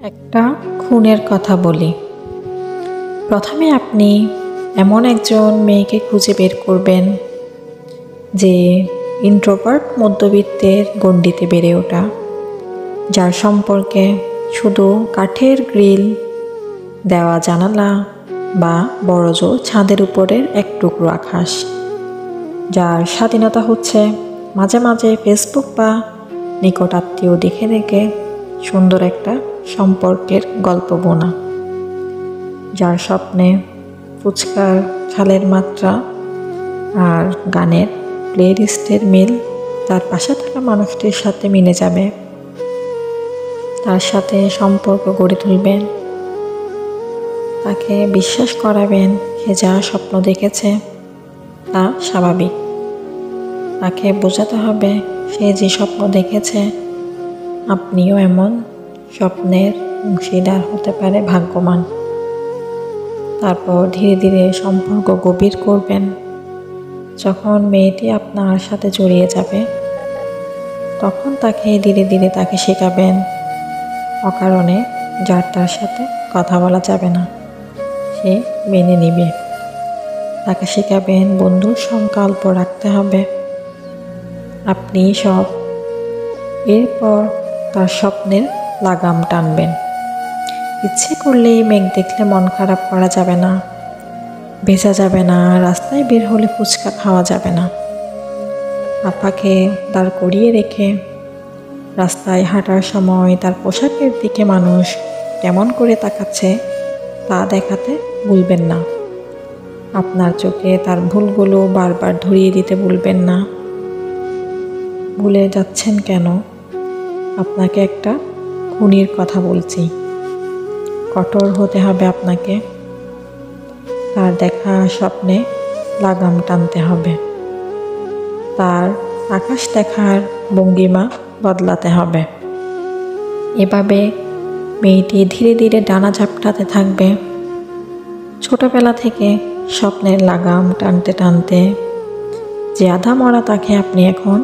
একটা খুনের কথা বলি। প্রথমে আপনি এমন একজন মেয়েকে খুঁজে বের করবেন যে ইন্ট্রোভার্ট মধ্যবিত্তের গণ্ডিতে বেড়ে ওঠা, যার সম্পর্কে শুধু কাঠের গ্রিল দেওয়া জানালা বা বড়জোর ছাদের উপরের এক টুকরো আকাশ, যার স্বাধীনতা হচ্ছে মাঝে মাঝে ফেসবুক বা নিকট আত্মীয় দেখে দেখে সুন্দর একটা সম্পর্কের গল্প বোনা, যার স্বপ্নে ফুচকার ঝালের মাত্রা আর গানের প্লেলিস্টের মিল তার পাশে থাকা মানুষটির সাথে মিলে যাবে। তার সাথে সম্পর্ক গড়ে তুলবেন, তাকে বিশ্বাস করাবেন সে যা স্বপ্ন দেখেছে তা স্বাভাবিক। তাকে বোঝাতে হবে সে যে স্বপ্ন দেখেছে আপনিও এমন স্বপ্নের অংশীদার হতে পারে ভাগ্যবান। তারপর ধীরে ধীরে সম্পর্ক গভীর করবেন। যখন মেয়েটি আপনার সাথে জড়িয়ে যাবে তখন তাকে ধীরে ধীরে তাকে শেখাবেন অকারণে যার তার সাথে কথা বলা যাবে না, সে মেনে নিবে। তাকে শেখাবেন বন্ধুর সংকল্প রাখতে হবে, আপনি সব। এরপর তার স্বপ্নের লাগাম টানবেন। ইচ্ছে করলেই মেঘ দেখলে মন খারাপ করা যাবে না, ভেজা যাবে না, রাস্তায় বের হলে ফুচকা খাওয়া যাবে না। আপাকে দাঁড় করিয়ে রেখে রাস্তায় হাঁটার সময় তার পোশাকের দিকে মানুষ কেমন করে তাকাচ্ছে তা দেখাতে ভুলবেন না। আপনার চোখে তার ভুলগুলো বারবার ধরিয়ে দিতে ভুলবেন না। ভুলে যাচ্ছেন কেন? আপনাকে একটা খুনির কথা বলছি। কঠোর হতে হবে আপনাকে। তার দেখা স্বপ্নে লাগাম টানতে হবে, তার আকাশ দেখার ভঙ্গিমা বদলাতে হবে। এভাবে মেয়েটি ধীরে ধীরে ডানা ঝাপটাতে থাকবে। ছোটবেলা থেকে স্বপ্নের লাগাম টানতে টানতে যে আধা মরা তাকে আপনি এখন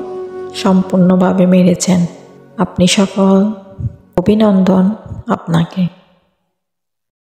সম্পূর্ণভাবে মেরেছেন। আপনি সফল, অভিনন্দন আপনাকে।